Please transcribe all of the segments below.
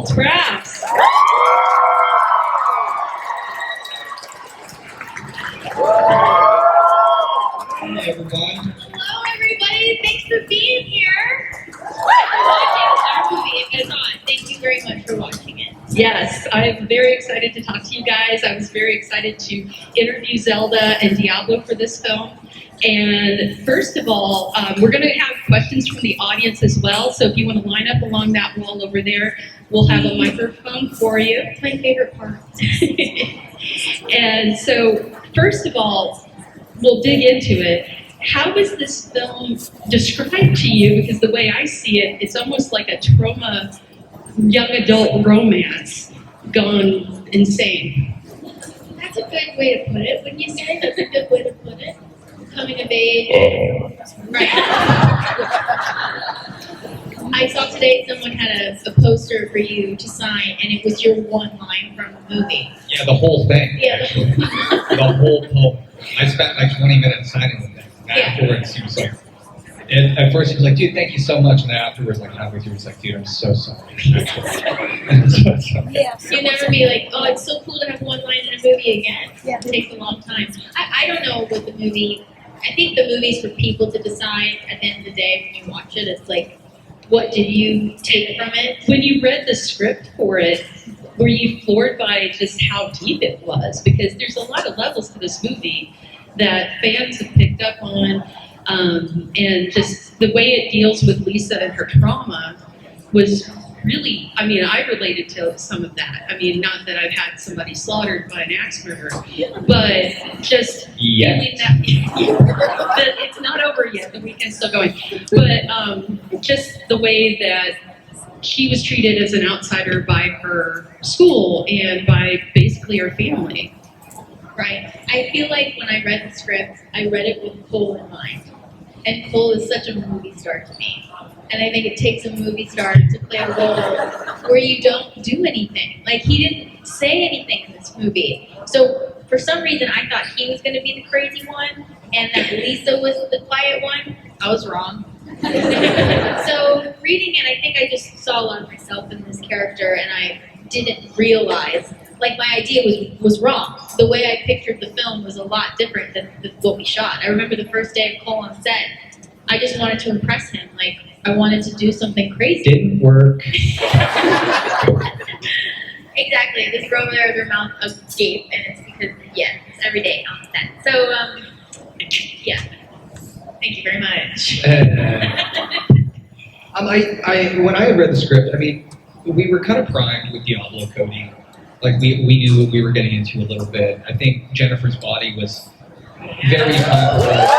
Sprouse. Hey everyone. Hello everybody, thanks for being here. Watching our movie, if it's on. Thank you very much for watching it. Yes, I'm very excited to talk to you guys. I was very excited to interview Zelda and Diablo for this film. And first of all, we're going to have questions from the audience as well. So if you want to line up along that wall over there, we'll have a microphone for you. It's my favorite part. And so first of all, we'll dig into it. How is this film described to you? Because the way I see it, it's almost like a trauma young adult romance gone insane. That's a good way to put it. Wouldn't you say that's a good way to put it? Coming of age. Right. I saw today someone had a poster for you to sign, and it was your one line from the movie. Yeah, the whole thing. Yeah. Actually. The whole poem. I spent like 20 minutes signing the thing. Afterwards, he was like, and at first he was like, dude, thank you so much. And then afterwards, like halfway through, he was like, dude, I'm so sorry. Yeah. You never be like, oh, it's so cool to have one line in a movie again. Yeah. It takes a long time. I don't know what the movie, I think the movie's for people to decide at the end of the day when you watch it. It's like, what did you take from it? When you read the script for it, were you floored by just how deep it was? Because there's a lot of levels to this movie that fans have picked up on, and just the way it deals with Lisa and her trauma was really, I mean, I related to some of that. I mean, not that I've had somebody slaughtered by an axe murderer, but just feeling that, that it's not over yet, the weekend's still going, but just the way that she was treated as an outsider by her school and by basically her family. Right. I feel like when I read the script, I read it with Cole in mind. And Cole is such a movie star to me. And I think it takes a movie star to play a role where you don't do anything. Like, he didn't say anything in this movie. So, for some reason, I thought he was going to be the crazy one, and that Lisa was the quiet one. I was wrong. So, reading it, I think I just saw a lot of myself in this character, and I didn't realize, like, my idea was wrong. The way I pictured the film was a lot different than what we shot. I remember the first day of Cole on set, I just wanted to impress him. Like, I wanted to do something crazy. Didn't work. Exactly. This girl over there, her mouth agape, and it's because, yeah, it's every day on set. So, yeah. Thank you very much. When I had read the script, I mean, we were kind of primed with Diablo coding. Like, we knew what we were getting into a little bit. I think Jennifer's body was very comparable.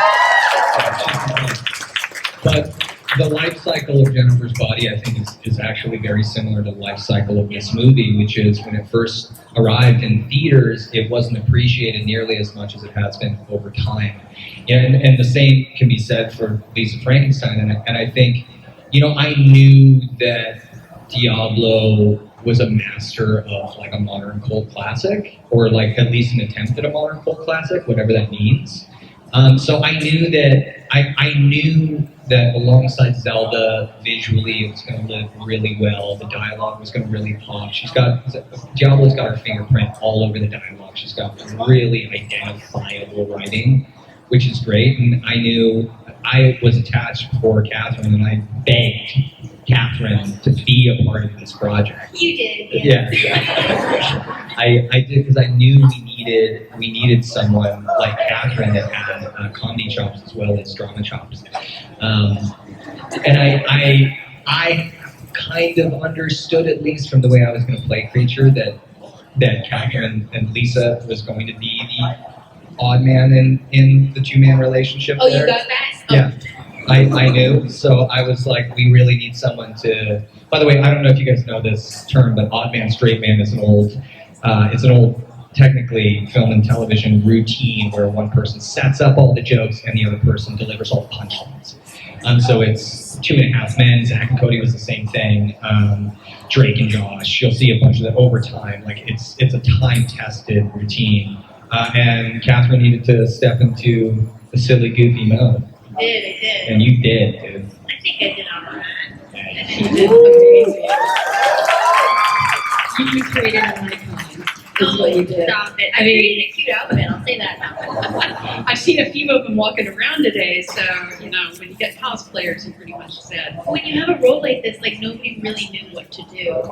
But the life cycle of Jennifer's body, I think, is actually very similar to the life cycle of this movie, which is when it first arrived in theaters, it wasn't appreciated nearly as much as it has been over time. And the same can be said for Lisa Frankenstein. And I think, you know, I knew that Diablo was a master of like a modern cult classic, or like at least an attempt at a modern cult classic, whatever that means. So I knew that alongside Zelda, visually it was going to live really well. The dialogue was going to really pop. Diablo's got her fingerprint all over the dialogue. She's got really identifiable writing, which is great. And I knew I was attached for Kathryn, and I begged Kathryn to be a part of this project. You did, yeah. I did, because I knew we needed someone like Kathryn that had comedy chops as well as drama chops. And I kind of understood, at least from the way I was going to play Creature, that Kathryn and Lisa was going to be the odd man in the two-man relationship. Oh, there. You got that? Yeah. I knew, so I was like, we really need someone to. By the way, I don't know if you guys know this term, but odd man, straight man is an old, technically film and television routine where one person sets up all the jokes and the other person delivers all the punchlines. So it's 2.5 Men. Zach and Cody was the same thing. Drake and Josh. You'll see a bunch of that over time. Like it's a time-tested routine. And Kathryn needed to step into the silly, goofy mode. I did. And you did, dude. I think I did all right. She did amazing. You created an icon. Is what you did. Stop it. I I mean- created a cute outfit, I'll say that now. I've seen a few of them walking around today, so, you know, when you get cosplayers, you pretty much said. When you have a role like this, like nobody really knew what to do.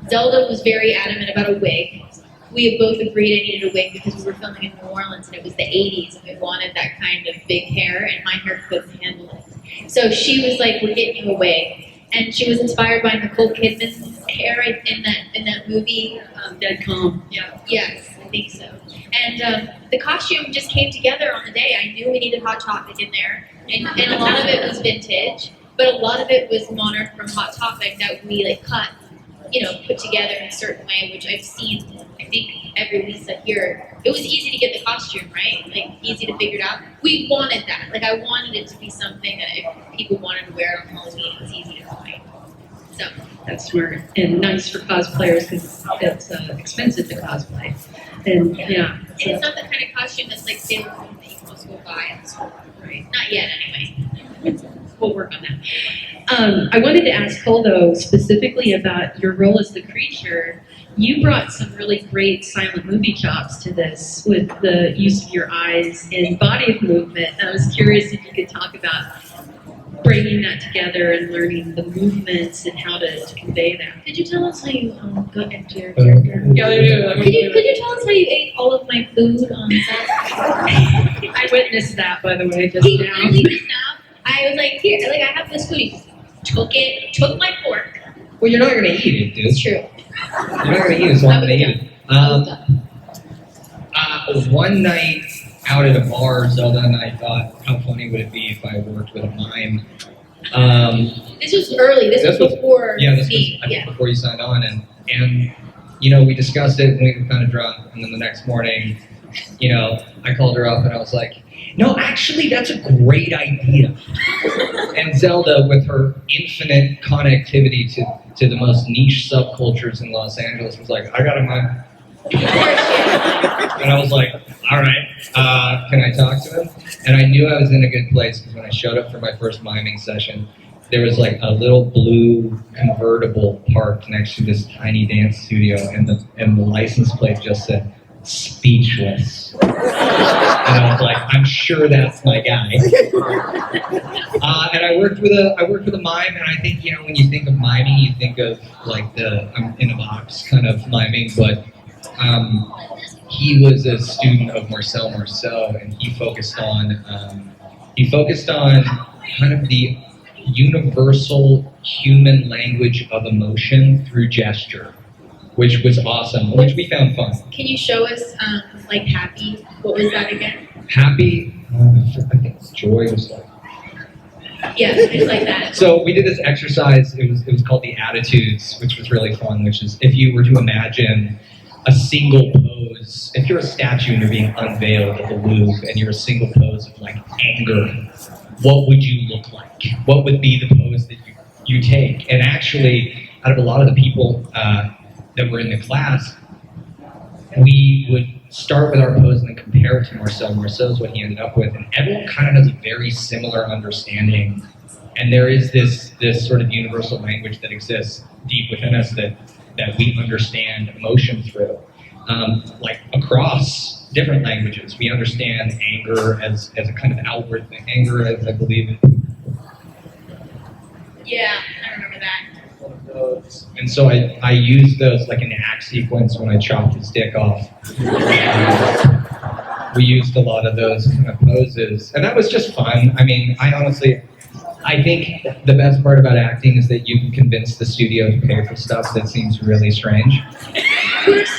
Zelda was very adamant about a wig. We both agreed I needed a wig because we were filming in New Orleans and it was the 80s and we wanted that kind of big hair and my hair couldn't handle it. So she was like, we're getting you a wig. And she was inspired by Nicole Kidman's hair in that movie. Dead Calm. Yeah. Yes, I think so. And the costume just came together on the day. I knew we needed Hot Topic in there. And a lot of it was vintage, but a lot of it was Monarch from Hot Topic that we like cut, you know, put together in a certain way, which I've seen, I think, every Lisa here. It was easy to get the costume, right? Like, easy to figure it out. We wanted that. Like, I wanted it to be something that if people wanted to wear it on Halloween, it was easy to find. So, That's smart and nice for cosplayers because it's expensive to cosplay. And yeah, and it's not the kind of costume that's like Sailor Moon that you can just go buy in the store, right? Not yet, anyway. we'll work on that. I wanted to ask Cole though specifically about your role as the creature. You brought some really great silent movie chops to this with the use of your eyes and body movement. I was curious if you could talk about bringing that together and learning the movements and how to convey that. Could you tell us how you got into your character? Could you tell us how you ate all of my food on set? I witnessed that, by the way, just He now. literally just now, I was like, here, like I have this food. He took my fork. Well, you're not going to eat it, dude. It's true. You're not going to eat it, so I'm going to eat it. I was done. One night out at a bar, Zelda and I thought, how funny would it be if I worked with a mime? This was early. This was before yeah, this me. was I think before you signed on, and you know, we discussed it when we were kind of drunk, and then the next morning, you know, I called her up and I was like, no, actually, that's a great idea. And Zelda, with her infinite connectivity to the most niche subcultures in Los Angeles, was like, I got a mime. And I was like, all right, can I talk to him? And I knew I was in a good place because when I showed up for my first miming session, there was like a little blue convertible parked next to this tiny dance studio, and the license plate just said, speechless. And I was like, I'm sure that's my guy. And I worked with a mime, and I think, you know, when you think of miming, you think of like the I'm in a box kind of miming, but he was a student of Marcel Marceau, and he focused on kind of the universal human language of emotion through gesture, which was awesome, which we found fun. Can you show us, like, happy? What was that again? Happy, I think it's joy was like. Yeah, it's like that. So we did this exercise. It was called the Attitudes, which was really fun. Which is if you were to imagine a single pose, if you're a statue and you're being unveiled at the Louvre, and you're a single pose of like anger, what would you look like? What would be the pose that you take? And actually, out of a lot of the people that were in the class, we would start with our pose and then compare it to Marcel. Marcel's what he ended up with, and everyone kind of has a very similar understanding. And there is this sort of universal language that exists deep within us that we understand emotion through. Like across different languages, we understand anger as a kind of outward thing. Anger, as I believe, Yeah, I remember that. and so I use those like in the act sequence when I chopped his dick off. We used a lot of those kind of poses, and that was just fun. I mean, I think the best part about acting is that you can convince the studio to pay for stuff that seems really strange.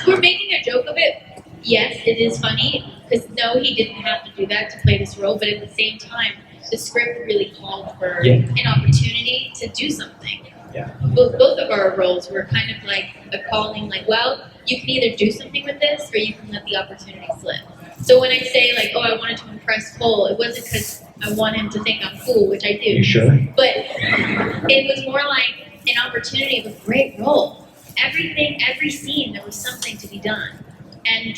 We're making a joke of it. Yes, it is funny, because no, he didn't have to do that to play this role, but at the same time, the script really called for an opportunity to do something. Yeah. Both of our roles were kind of like a calling, like, well, you can either do something with this, or you can let the opportunity slip. So when I say, like, oh, I wanted to impress Cole, it wasn't because I want him to think I'm cool, which I do. You sure? But it was more like an opportunity of a great role. Every scene, there was something to be done. And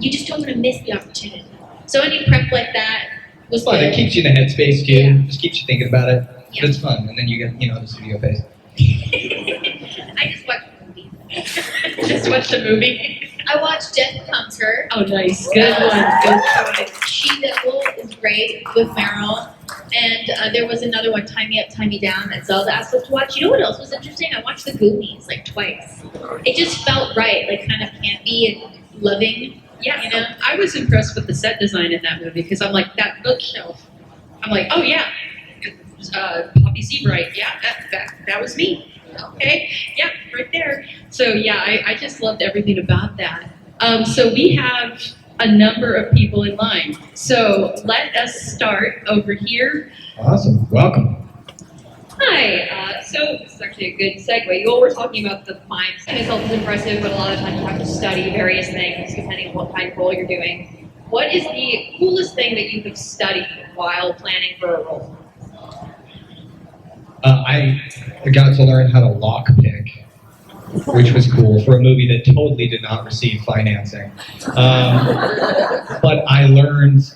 you just don't want to miss the opportunity. So any prep like that was Fun. good. It keeps you in the headspace too. Yeah. Just keeps you thinking about it. Yeah. It's fun, and then you get the studio face. I just watched the movie. just watched a movie. I watched Death Becomes Her. Oh, nice. Good one. Good choice. She-Devil is great with Meryl. And there was another one, Tie Me Up, Tie Me Down, that Zelda asked us to watch. You know what else was interesting? I watched The Goonies like twice. It just felt right, like kind of campy and loving. Yeah, You know? I was impressed with the set design in that movie because I'm like, that bookshelf. I'm like, oh yeah, Poppy Seabright. Yeah, that was me. Okay, yeah, right there. So yeah, I just loved everything about that. So we have a number of people in line. So let us start over here. Awesome. Welcome. Hi, so this is actually a good segue. You all were talking about the mindset itself is impressive, but a lot of times you have to study various things depending on what kind of role you're doing. What is the coolest thing that you have studied while planning for a role? I got to learn how to lockpick, which was cool for a movie that totally did not receive financing. But I learned,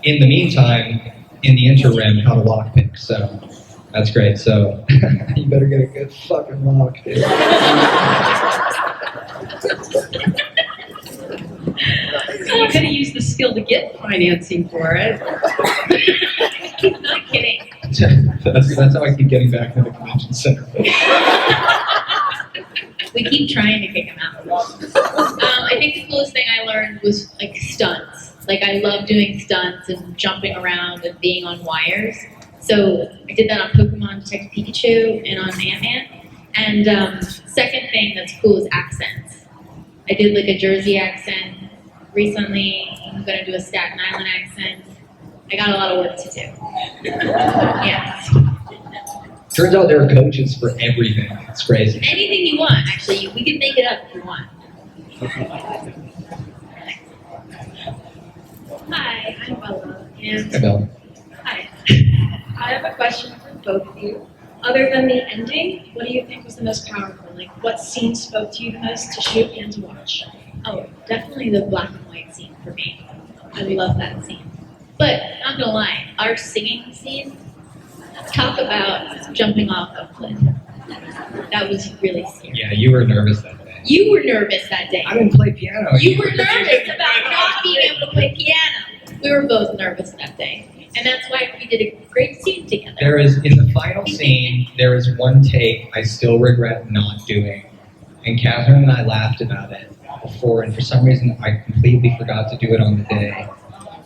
in the meantime, in the interim, how to lockpick. So that's great. So you better get a good fucking lock, dude. You could have used the skill to get financing for it. He's not kidding. That's how I keep getting back to the convention center. We keep trying to kick him out. I think the coolest thing I learned was like stunts. Like I love doing stunts and jumping around and being on wires. So I did that on Pokemon Detective Pikachu and on Ant-Man. And second thing that's cool is accents. I did like a Jersey accent recently. I'm gonna do a Staten Island accent. I got a lot of work to do. Yes. Turns out there are coaches for everything. It's crazy. Anything you want, actually. We can make it up if you want. Hi, I'm Bella. And Hey, Bill. Hi. I have a question for both of you. Other than the ending, what do you think was the most powerful? Like, what scene spoke to you the most to shoot and to watch? oh, definitely the black and white scene for me. I love that scene. But, not gonna lie, our singing scene, talk about jumping off a cliff. That was really scary. Yeah, you were nervous that day. You were nervous that day. I didn't play piano. You were nervous about not being able to play piano. We were both nervous that day. And that's why we did a great scene together. There is, in the final scene, there is one take I still regret not doing. And Kathryn and I laughed about it before, and for some reason I completely forgot to do it on the day.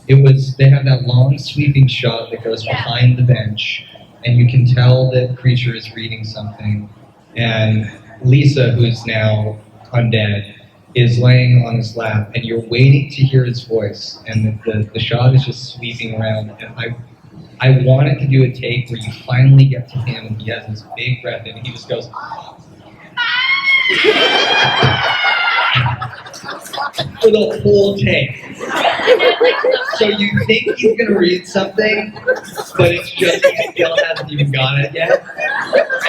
It was, they have that long sweeping shot that goes behind the bench, and you can tell that the creature is reading something. And Lisa, who's now undead, is laying on his lap, and you're waiting to hear his voice, and the shot is just sweeping around. And I wanted to do a take where you finally get to him, and he has this big breath, and he just goes, for the whole take. So you think he's gonna read something, but it's just he still hasn't even got it yet.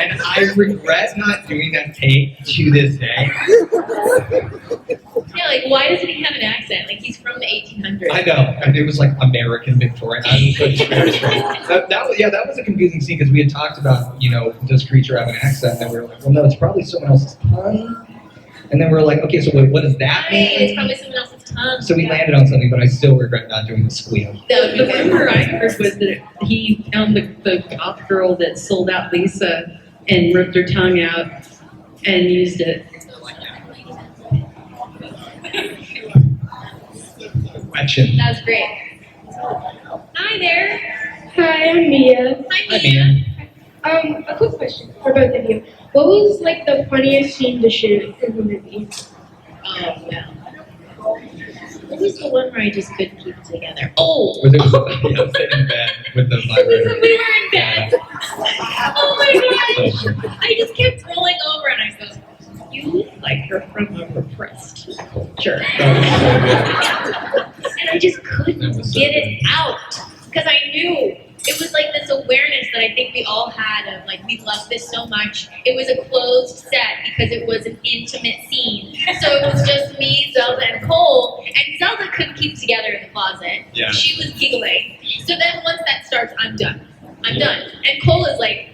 And I regret not doing that take to this day. Yeah, like, why doesn't he have an accent? Like, he's from the 1800s. I know, and it was like American Victorian. I was so discouraged. That was a confusing scene because we had talked about, does creature have an accent? And we were like, well, no, it's probably someone else's tongue. And then we were like, okay, so what does that mean? It's probably someone else's tongue. So we landed on something, but I still regret not doing the squeal. The rumor I heard was that he found the goth girl that sold out Lisa and ripped her tongue out and used it. Question. That was great. Hi there. Hi, I'm Mia. Hi, Hi, Mia. Mia. A quick question for both of you. What was like the funniest scene to shoot in the movie? Oh, yeah. What was the one where I just couldn't keep it together? Oh! Was it in bed with the vibrator? We were in bed. Oh my gosh! I just kept rolling over and I go, you look like you're from a repressed culture. And I just couldn't get it out because I knew it was like this awareness that I think we all had of like, we love this so much. It was a closed set because it was an intimate scene. So it was just me, Zelda, and Cole. And Zelda couldn't keep together in the closet. Yeah. She was giggling. So then once that starts, I'm done. I'm done. And Cole is like,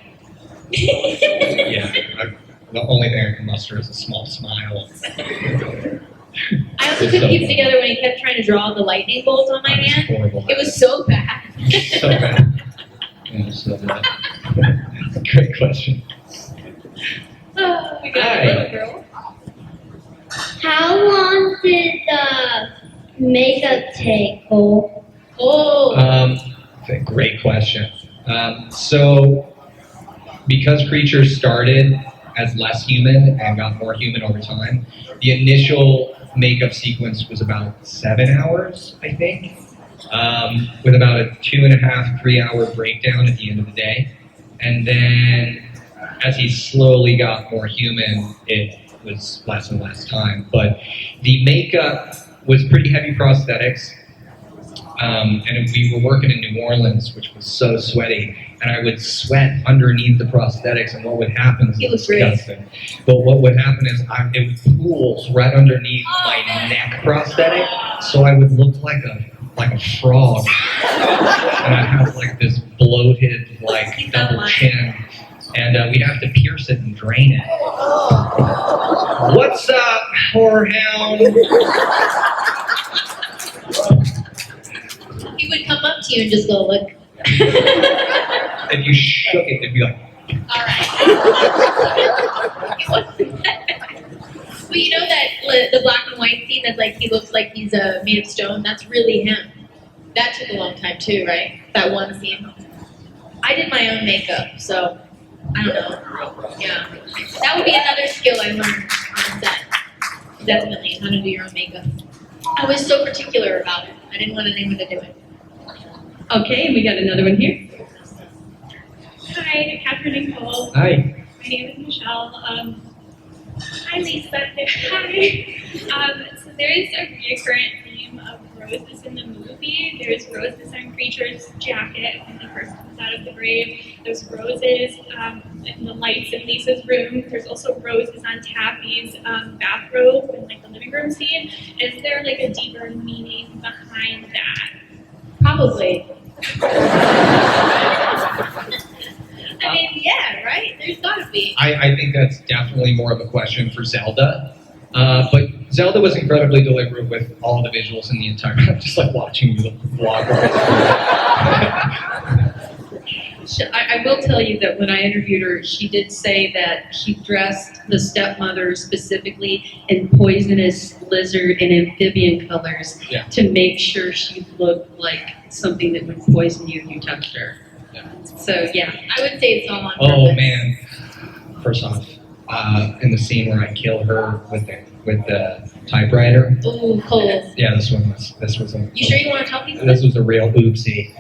Yeah. The only thing I can muster is a small smile. also It's couldn't so keep it together when he kept trying to draw the lightning bolt on my That was hand. horrible. It was so bad. So bad. Yeah, so bad. Great question. Oh, We got Hi. a little girl. How long did the makeup take, Cole? Oh, Great question. So, because creatures started as less human and got more human over time, the initial makeup sequence was about 7 hours, I think, with about a 2.5, 3 hour breakdown at the end of the day. And then, as he slowly got more human, it was less and less time. But the makeup was pretty heavy prosthetics. And we were working in New Orleans, which was so sweaty, and I would sweat underneath the prosthetics, and what would happen is It was great. disgusting. But what would happen is it would pool right underneath my neck prosthetic, so I would look like a frog, and I'd have like this bloated like double chin, and we'd have to pierce it and drain it. What's up, HorrorHound? he would come up to you and just go, look. If you shook it, it'd be like. All right. It wasn't bad. But you know that the black and white scene that's like he looks like he's made of stone? That's really him. That took a long time too, right? That one scene. I did my own makeup, so I don't know. Yeah. That would be another skill I learned on set. Definitely, how to do your own makeup. I was so particular about it. I didn't want anyone to do it. Okay, and we got another one here. Hi, Kathryn and Cole. Hi. My name is Michelle. Hi, Lisa. Hi. So there is a recurrent theme of roses in the movie. There's roses on Creature's jacket when he first comes out of the grave. There's roses in the lights in Lisa's room. There's also roses on Taffy's bathrobe in like the living room scene. Is there like a deeper meaning behind that? Probably. I mean, yeah, right? There's gotta be. I think that's definitely more of a question for Zelda. But Zelda was incredibly deliberate with all the visuals in the entire. I'm just like watching the vlog. I will tell you that when I interviewed her, she did say that she dressed the stepmother specifically in poisonous lizard and amphibian colors Yeah. to make sure she looked like something that would poison you if you touched her. Yeah. So yeah. I would say it's all on Oh purpose. man! First off, in the scene where I kill her with the typewriter. Ooh, Cole. Yeah, this was a. You sure you want to tell people? This was a real oopsie.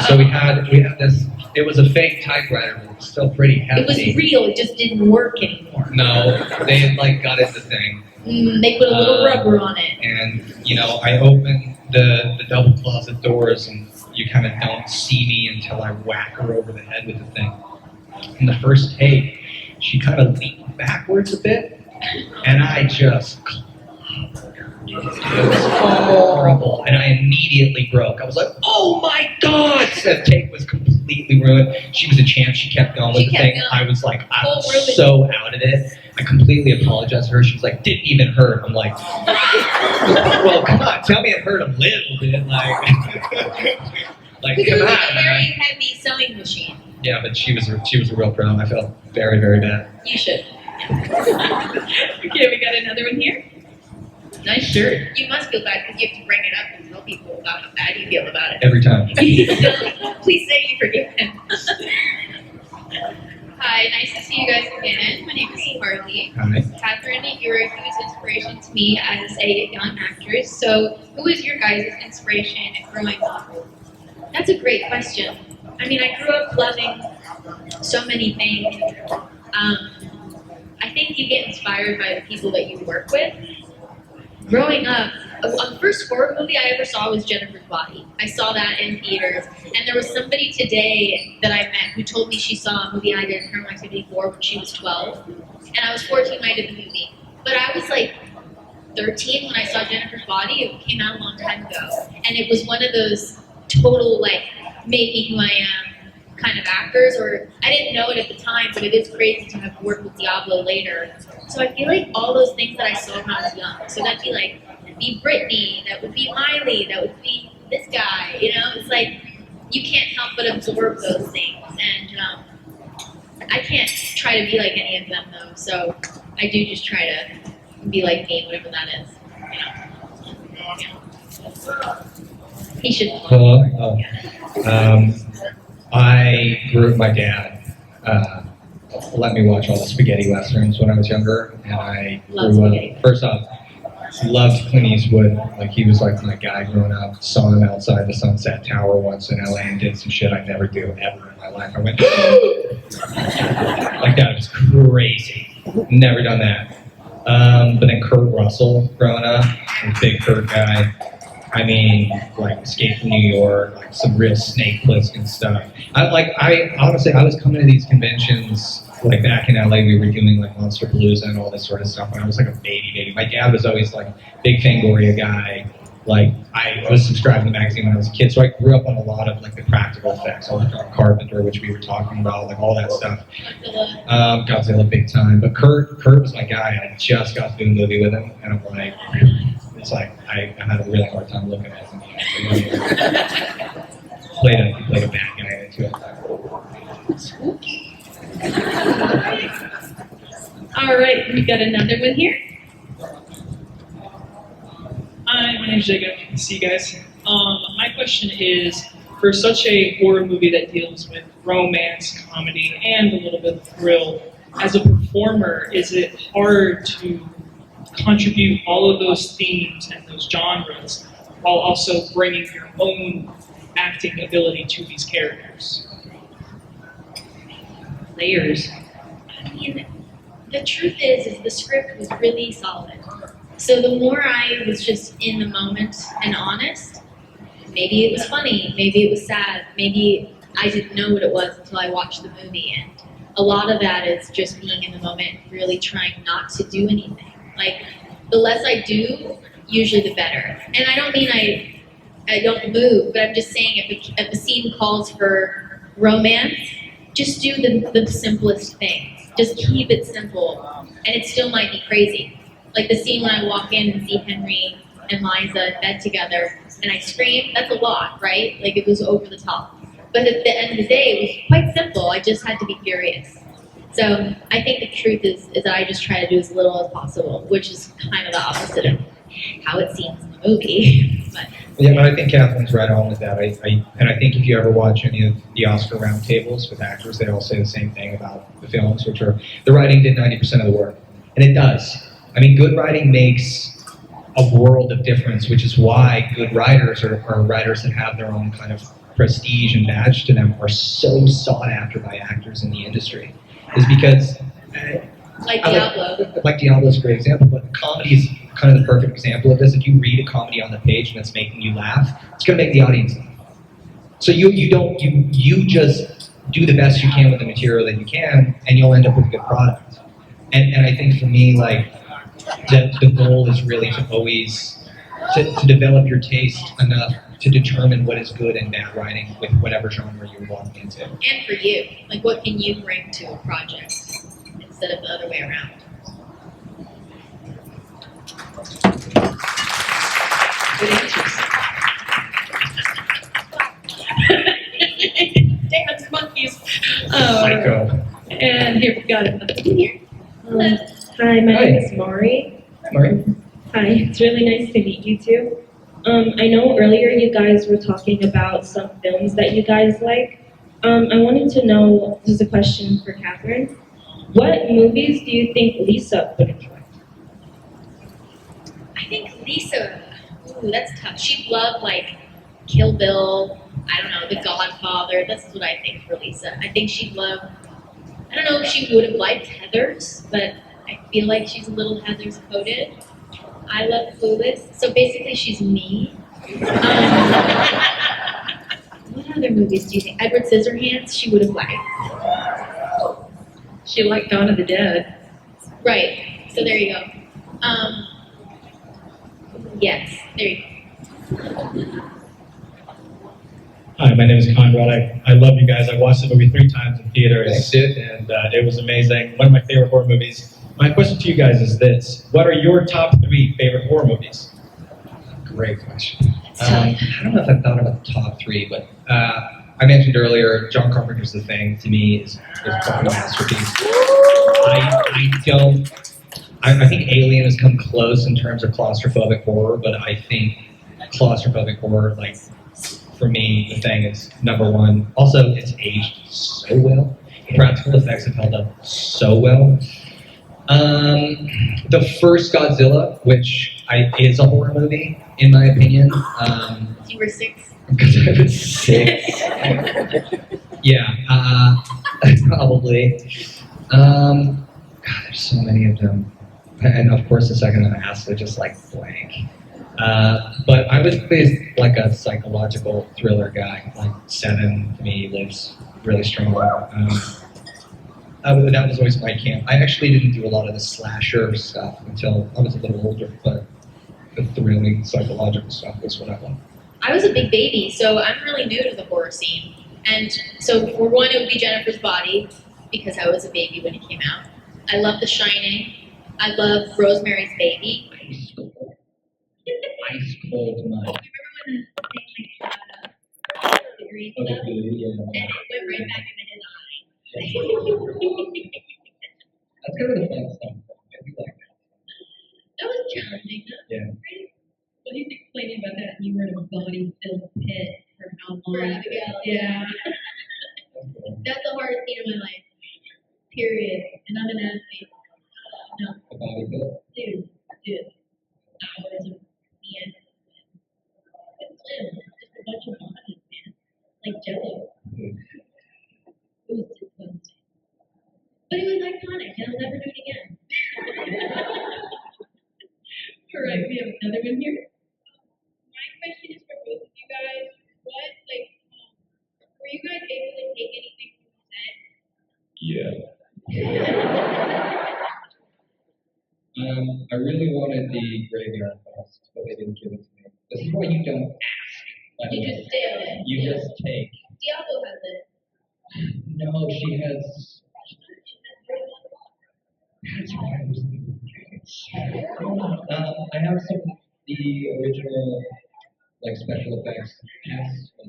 So we had this. It was a fake typewriter, but it was still pretty hefty. It was real, it just didn't work anymore. No, they had like gutted the thing. They put a little rubber on it. And I open the double closet doors, and you kind of don't see me until I whack her over the head with the thing. In the first take, she kind of leaned backwards a bit, and I just. It was horrible, and I immediately broke. I was like, "Oh my god!" That take was completely ruined. She was a champ. She kept going with She the kept thing. going. I was like, I'm Full ruined. so out of it. I completely apologized to her. She was like, "Didn't even hurt." I'm like, "Well, come on, tell me it hurt a little bit." Like, Because it come was on, a very man. heavy sewing machine. Yeah, but she was a real pro. I felt very, very bad. You should. Okay, we got another one here. Nice shirt. You must feel bad because you have to bring it up and tell people about how bad you feel about it. Every time. Please say you forgive him. Hi, nice to see you guys again. My name is Harley. Hi. Kathryn, you're a huge inspiration to me as a young actress. So, who was your guys' inspiration growing up? That's a great question. I mean, I grew up loving so many things. I think you get inspired by the people that you work with. Growing up, the first horror movie I ever saw was Jennifer's Body. I saw that in theaters, and there was somebody today that I met who told me she saw a movie I did, Paranormal Activity 4, when she was 12, and I was 14 when I did the movie. But I was like 13 when I saw Jennifer's Body. It came out a long time ago, and it was one of those total like make me who I am kind of actors, or I didn't know it at the time, but it is crazy to have worked with Diablo later. So I feel like all those things that I saw when I was young, so that'd be like be Brittany, that would be Miley, that would be this guy. You know, it's like you can't help but absorb those things, and I can't try to be like any of them though. So I do just try to be like me, whatever that is. You know. He should. Hello. I grew up. My dad let me watch all the spaghetti westerns when I was younger, and I Love grew spaghetti. up. First off, loved Clint Eastwood. Like he was like my guy growing up. Saw him outside the Sunset Tower once in LA and did some shit I'd never do ever in my life. I went like that was crazy. Never done that. But then Kurt Russell growing up, a big Kurt guy. I mean, like Escape from New York, like some real Snake Plissken stuff. I honestly, I was coming to these conventions like back in LA. We were doing like Monster Palooza and all this sort of stuff when I was like a baby. My dad was always like big Fangoria guy. Like I was subscribed to the magazine when I was a kid, so I grew up on a lot of like the practical effects, all the John Carpenter, which we were talking about, like all that stuff. Godzilla big time. But Kurt was my guy. I just got to do a movie with him, and I'm like, it's like I had a really hard time looking at him. Played a bad guy into it. All right, we got another one here. Hi, my name's Jacob. Good to see you guys. My question is, for such a horror movie that deals with romance, comedy, and a little bit of thrill, as a performer, is it hard to contribute all of those themes and those genres while also bringing your own acting ability to these characters? Layers. I mean, the truth is the script was really solid. So the more I was just in the moment and honest, maybe it was funny, maybe it was sad, maybe I didn't know what it was until I watched the movie. And a lot of that is just being in the moment, really trying not to do anything. Like, the less I do, usually the better. And I don't mean I don't move, but I'm just saying if the scene calls for romance, just do the simplest things. Just keep it simple, and it still might be crazy. Like the scene when I walk in and see Henry and Liza in bed together, and I scream, that's a lot, right? Like it was over the top. But at the end of the day, it was quite simple. I just had to be curious. So I think the truth is that I just try to do as little as possible, which is kind of the opposite of how it seems in the movie. But Yeah, but I think Kathryn's right on with that. I think if you ever watch any of the Oscar roundtables with actors, they all say the same thing about the films, which are the writing did 90% of the work. And it does. I mean, good writing makes a world of difference, which is why good writers are writers that have their own kind of prestige and badge to them are so sought after by actors in the industry. Is because like Diablo. Like Diablo's a great example, but comedy is kind of the perfect example of this. If you read a comedy on the page and it's making you laugh, it's going to make the audience laugh. So you just do the best you can with the material that you can, and you'll end up with a good product. And I think for me, like the goal is really to always to develop your taste enough to determine what is good and bad writing with whatever genre you're walking into. And for you, like what can you bring to a project instead of the other way around? Good answers. Dance monkeys. Psycho. And here we got another one here. Hi, my name is Mari. Mari? Hi, it's really nice to meet you two. I know earlier you guys were talking about some films that you guys like. I wanted to know, this is a question for Kathryn. What movies do you think Lisa would enjoy? I think Lisa, that's tough. She'd love like Kill Bill, I don't know, The Godfather. That's what I think for Lisa. I think she'd love, I don't know if she would have liked Heathers, but I feel like she's a little Heathers coded. I love Clueless. So basically she's me. What other movies do you think? Edward Scissorhands, she would have liked. She liked Dawn of the Dead. Right. So there you go. Yes, there you go. Hi, my name is Conrad. I love you guys. I watched the movie 3 times in theaters. Thanks. And it was amazing. One of my favorite horror movies. My question to you guys is this. What are your top 3 favorite horror movies? Great question. I don't know if I've thought about the top three, but I mentioned earlier, John Carpenter's The Thing, to me, is a masterpiece. I think Alien has come close in terms of claustrophobic horror, but I think claustrophobic horror, like, for me, The Thing is number one. Also, it's aged so well. The practical effects have held up so well. The first Godzilla, which is a horror movie, in my opinion. You were 6. Because I was 6. Yeah, probably. God, there's so many of them. And of course, the second I'm asked, they're just like blank. But I would say like a psychological thriller guy. Like Seven, to me, lives really strong. That was always my camp. I actually didn't do a lot of the slasher stuff until I was a little older, but the thrilling psychological stuff was what I loved. I was a big baby, so I'm really new to the horror scene. And so for one, it would be Jennifer's Body, because I was a baby when it came out. I love The Shining. I love Rosemary's Baby. Ice cold mud. Remember when the thing like shot up the green Oh, stuff? yeah. And it went right back into his eye. That's kind of the fun stuff. I do like that. That was challenging, though. Yeah. Right? Well, he's explaining about that. You were in a body-filled pit for how long? For Abigail. Yeah. That's the hardest scene of my life. Period. And I'm an athlete. No, The body build. dude. Hours of me and it's slim. Just a bunch of bodies, man. Like Jello. It was disgusting. But it was iconic, and I'll never do it again. All right, we have another one here. My question is for both of you guys. Were you guys able to take anything from the set? Yeah. I really wanted the graveyard fest, but they didn't give it to me. This is why you don't ask. By the You way. just steal it. You just take. Diablo has it. No, she has. That's why I was thinking. I have some of the original, like, special effects casts, so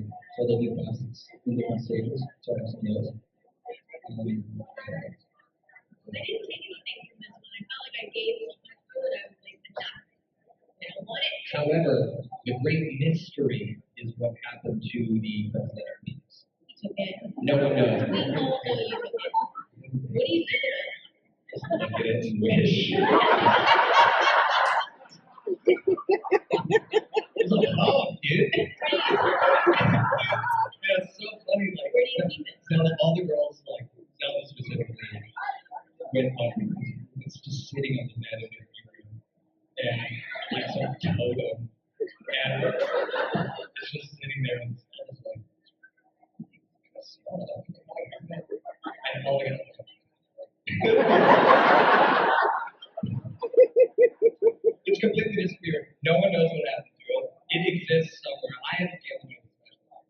they'll be classes in different stages. So I have some of those. I didn't take anything from this one. I felt like I gave so much to it. I was like, I don't want it. However, the great mystery is what happened to the prosthetic penis. It's okay. No one knows. We all know you took it. What do you do with it? Just look at it and wish. It's like, oh, dude. Yeah, it's so funny. Like, Where do you keep it? so all the girls, like, Zelda specifically, went on. It's just sitting on the bed in the room. And like some totem. And it's just sitting there and it's like, and all I got it's completely disappeared. No one knows what happened to it. It exists somewhere. I have a feeling it's special.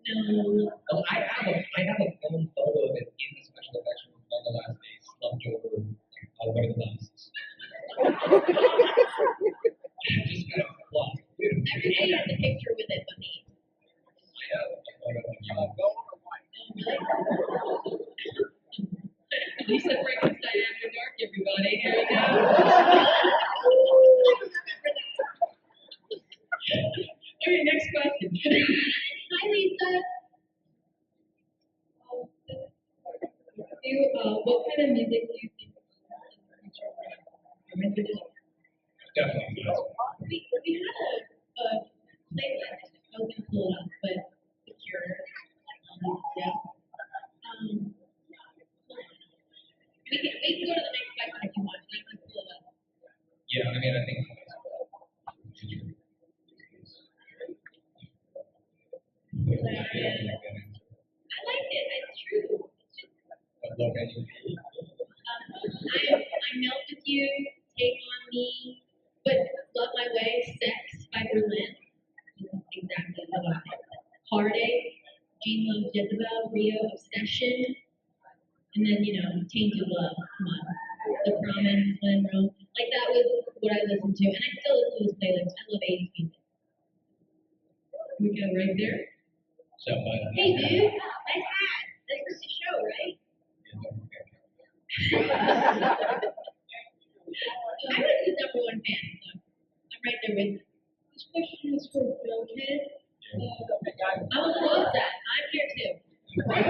No. Well, I have a film photo of it in the special effects room on the last day, slumped over one of the buses. Just kind of flopped. Everybody has a picture with it but me. I have a photo of y'all. Lisa Frankenstein After Dark, everybody. Here we go. Okay, next question. Hi, Lisa. What kind of music do you think Definitely. We had a playlist. I was gonna pull it up, but the Cure. Yeah. We can go to the next question if you want. I'm gonna pull it up. Yeah, I mean, I think. I liked it. It's true. It's just I melt with you, take on me, but love my way, sex by Berlin. Exactly the vibe. Heartache, Gene Loves Jezebel, Rio, Obsession, and then, Tainted Love, come on. The Promise, When in Rome. Like, that was what I listen to, and I still listen to this playlist. I love 80s music. We go right there. So, Hey, dude, nice hat. That's for the show, right? I'm his number one fan, so I'm right there with you. This question is for Bill Kid. I would love that. I'm here too. Don't let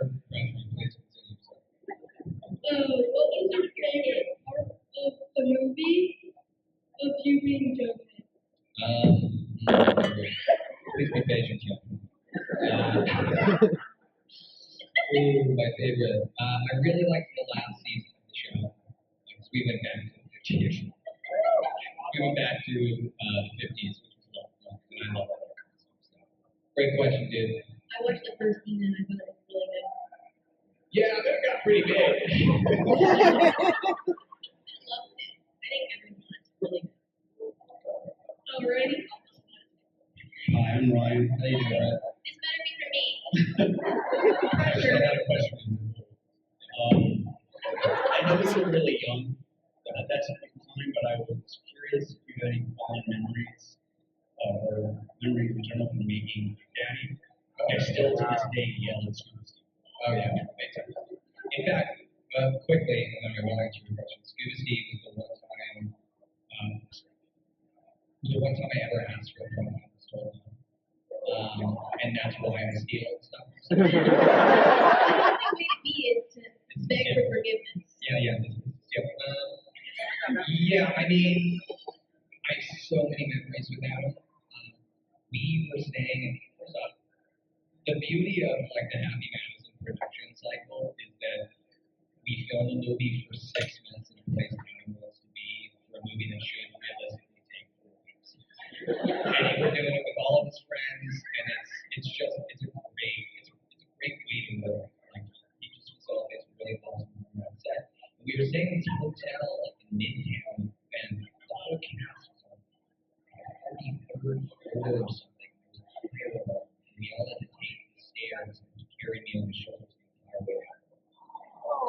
her pressure you, please continue. What was your favorite part of the movie of you being Jughead? Please be patient, my favorite. I really liked the last season of the show. Because we went back to the 50s. We went back to the 50s, which was a lot of fun. And I love that kind of stuff. Great question, dude. I watched the first season and I thought it was really good. Yeah, that got pretty big. I loved it. I think everyone is really good. Alrighty. Hi, I'm Ryan. How you doing, Brett? This better be for me. I had a question. I know this is really young, but at that time, but I was curious if you had any fond memories or memories in general from making Daddy. I still to this day yell at Sprouse. Oh, yeah, big time. In fact, quickly, and then I will answer your question. Scuba Steve was the one time I ever asked for a phone and was told no. And that's why I steal stuff. The only way to be is to beg for forgiveness. Yeah. Yeah, I mean, I have so many memories with Adam. We were staying in the beauty of like the Happy Madison production cycle is that we film a movie for 6 months in a place Adam wants to be for a movie that should realistically take 4 weeks. And we're doing it with all of his friends, and it's a great way to work. Like he just was always really awesome on set. And we were staying in this hotel like in Midtown, and the whole cast was on 43rd floor or something. There was a stairwell, and we all had to take the stairs and carry me on his shoulders the entire way out.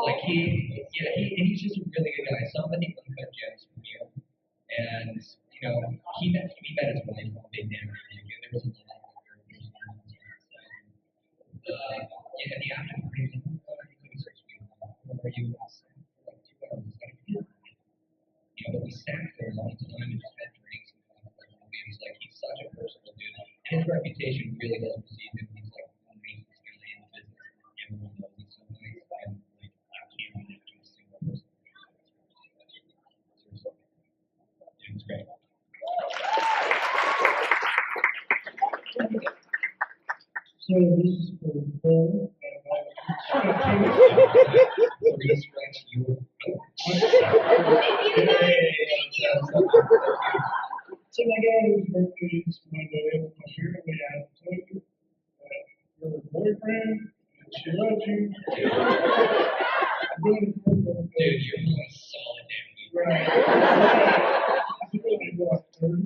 Like he's just a really good guy. Somebody Uncut Gems premiere, and we met his wife on Big Damn Music, and there was a lot of characters on the set. The after party was like, oh, everything is so sweet. Where are you? For like 2 hours. But we sat there a long time and just had drinks and talked about the movie. It was like he's such a personal dude, and his reputation really does precede him. He's like the nicest guy in the business. Everyone knows he's so nice, and like I can't relate to a single person. Seriously, yeah, it's great. So this is for Paul. Re-stretch your So my daughter's birthday is Monday. Apparently I have to tell you that your boyfriend and she loves you. I'm doing it for her birthday. dude, you're doing a solid damn week. Right. It's really what, 30?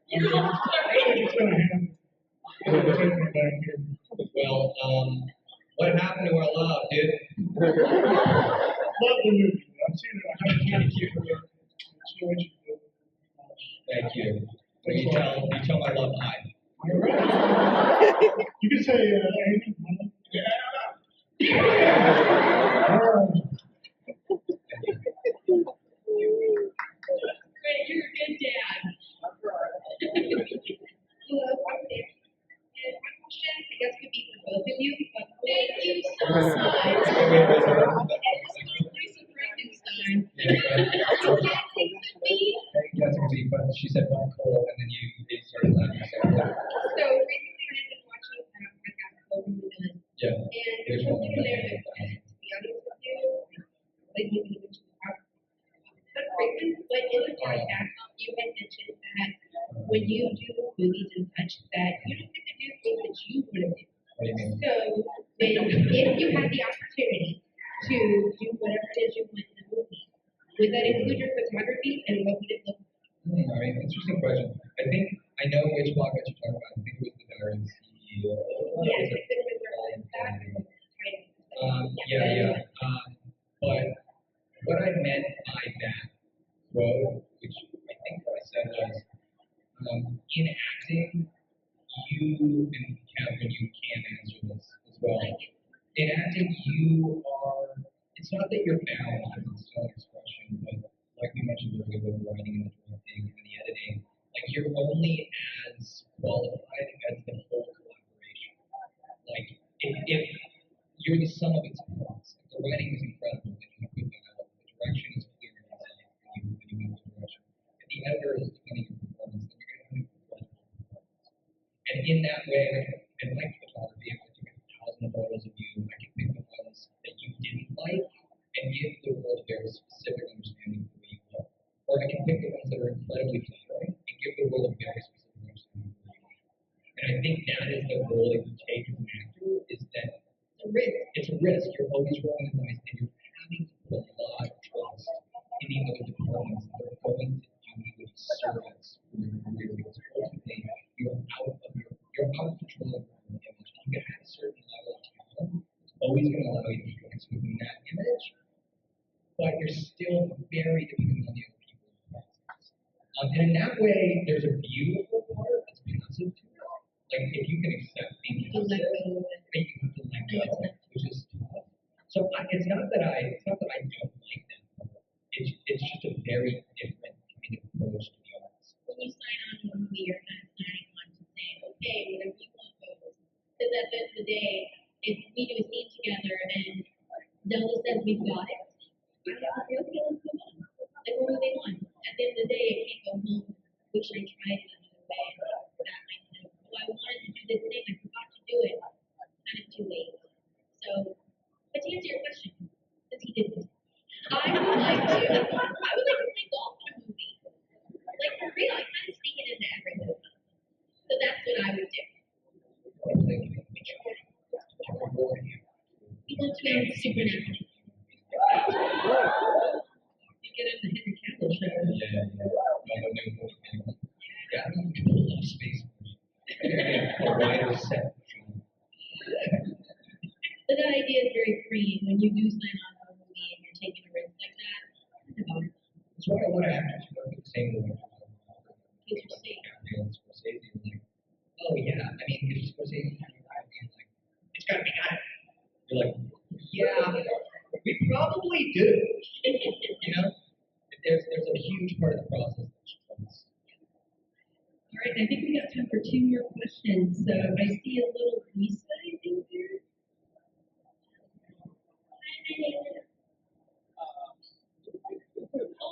Yeah. I think it's gonna happen. I'm gonna take me back here. Well, what happened to our love, dude? Love the movie. I've seen it. I can't keep it. It's what you do. Thank you. You tell my love hi. All right. You can say, Amy. Yeah. Great, you're a good dad. Hello, I'm there. And my question, I guess, could be for both of you, but thank you so much. Lisa Frankenstein. That's gonna be fun. She said one coal, and then they started laughing. So recently I've been watching podcast Golden Villain. Yeah. And there's something in there that, to be honest with you, like you mentioned but in the podcast, you had mentioned that when you do movies and such, that you don't get to do things that you want to do. What do you mean? So if you had the opportunity to do whatever it is you want in a movie, would that include your photography, and what would it look like? I mean, interesting question. I think I know which podcast you're talking about. I think it was the Diary of the CEO. Yes, it's been reserved that title. Yeah. But what I meant by that quote, which I think what I said was, in acting, you, and Kathryn, you can answer this as well. In acting, you are, it's not that you're bound because it's still an expression, but like we mentioned earlier with the writing and the directing and the editing, like you're only as qualified as the whole collaboration. Like, if you're the sum of its parts, if the writing is incredible, then you put that out, the direction is clear and easy, and you move the direction. If the editor is depending on performance, then you're going to have a wonderful performance. And in that way, and like photography, if I took 1,000 photos of you, I can pick the ones that you didn't like and give the world a very specific understanding of who you are. Or I can pick the ones that are incredibly flattering and give the world a very specific understanding of who you are. And I think that is the role that you take as an actor, is that it's a risk. It's a risk. You're always rolling the dice and you're having to put a lot of trust in the other departments that are going to do you a service for your career, because ultimately you're out of control of your own image. You can have a certain level of talent. It's always going to allow you to flex within that image, but you're still very dependent on the other people in the process. And in that way, there's a beautiful part that's passive to it. Like, if you can accept being passive, then you have to let go, which is tough. So it's not that I don't like that part. It's just a very different kind of approach to the arts. When you sign on to a movie, you're kind of signing on to saying, okay, whatever you want goes. Because at the end of the day, if we do a scene together and Zelda says we've got it, I have to okay, let's move on. Like, we're moving on. At the end of the day, I can't go home, wish I tried it another way. That mindset of, oh, I wanted to do this thing, I forgot to do it. Kind of too late. So, but to answer your question, because he didn't, I would like to play golf in a movie. Like, for real, I kind of sneak it into every movie. So that's what I would do. He wants to be supernatural. You get him the Henry Cavill show. Yeah. Yeah, I don't know, a lot of space. A wider set. But that idea is very freeing when you do sign on to a movie and you're taking a risk like that. That's why a lot of actors go to the same movie. Oh yeah, I mean, if Scorsese being like, it's gotta be done. You're like, yeah, we probably do. You know, there's a huge part of the process that's trust. All right, I think we got time for 2 more questions. So I see a little Lisa, I think, there.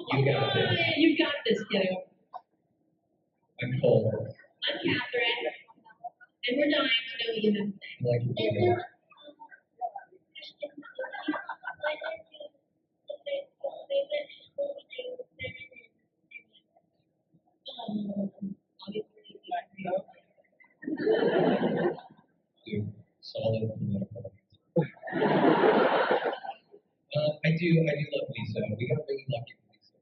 You got this. You got this, kiddo. I'm Cole. I'm Kathryn, and we're dying to know what you have to say. I like your video. Solid political. I do love Lisa. We got really lucky with Lisa.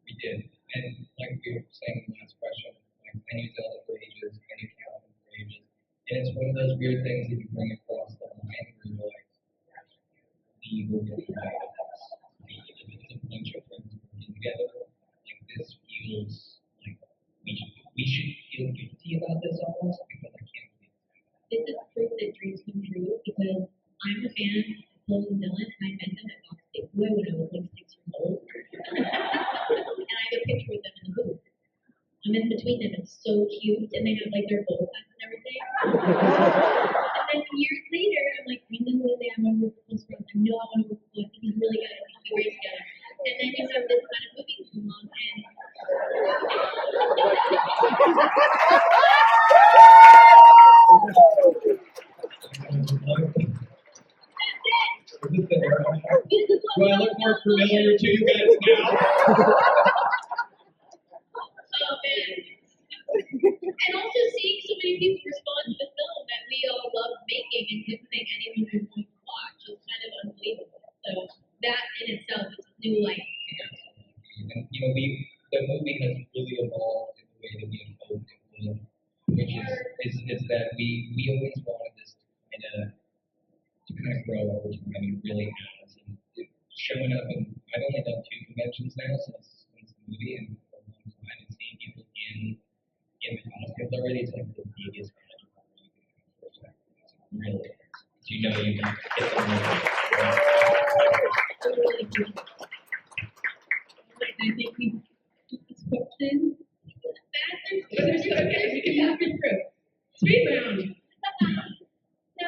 We did. And like we were saying in the last question, like I knew Zelda for ages, I knew Calvin for ages. And it's one of those weird things that you bring across the line where you're like, we will get right at this. It's a bunch of friends working together. Like this feels like we should feel guilty about this almost, because I can't believe it. This is proof that dreams come true, because I'm a fan of Cole and Dylan, and I met them at Box Takeaway when I was like 6 years old. And I have a picture with them in the booth. I'm in between them, it's so cute, and they have like their bowl cuts and everything. And then years later, I'm like, I know one day I want to work with Sprouse. I know I want to work with Cole. I think he's really good. I think we'll be great together. And then you have this kind of movie come along, and Do I look more familiar to you guys now? oh man. And also seeing so many people respond to the film that we all love making and didn't think anyone was going to watch was kind of unbelievable. So that in itself is new life. And you know, the movie has really evolved in the way that we had hoped it would, which is that we always wanted this to kind of grow over time, and it really has. And it's showing up in, I've only done 2 conventions now since the movie in a long time, and seeing people in the costumes already is like the biggest magic moment you can have for a second. It's really is. So you know you can get the movie. I think we keep this question. There's okay, we can move it through. Speed round. So,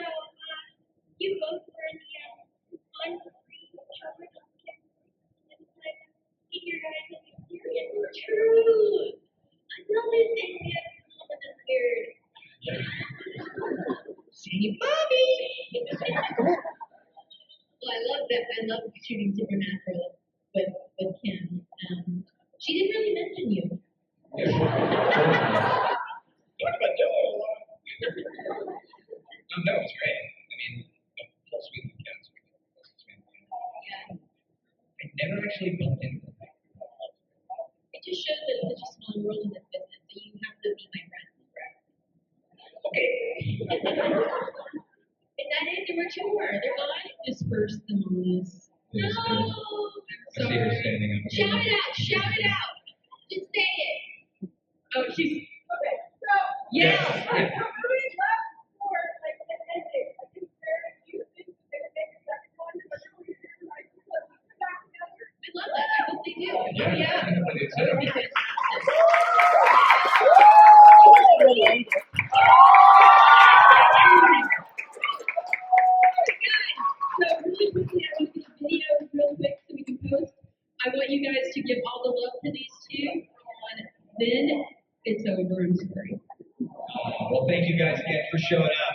you both were in the on-screen coverage of the and like, in your guys' experience were true. Until this thing gets a little bit weird. See Bobby. Well, I love that. I love shooting Supernatural with Kim. She didn't really mention you. Talk about Joe. No, it's great. I mean, plus we the cats. Yeah. I never actually bumped into them. It just shows that it's such a small world in this business that you have to be my friend forever. Okay. Is that it? There were two more. They're gone. Disperse them on us. No. I see her standing up. Shout it out. Shout it out. Just say it. Oh, she's. Okay, so, Yeah. I'm really glad for, like, the ending. I think they're using their next second one, but they're really doing, like, put them back together. I love that. I hope they do. Yeah. Yeah. That would be fantastic. So really quickly, I want to do a video real quick so we can post. I want you guys to give all the love to these two on Then It's Over. I'm sorry. Well, thank you guys again for showing up.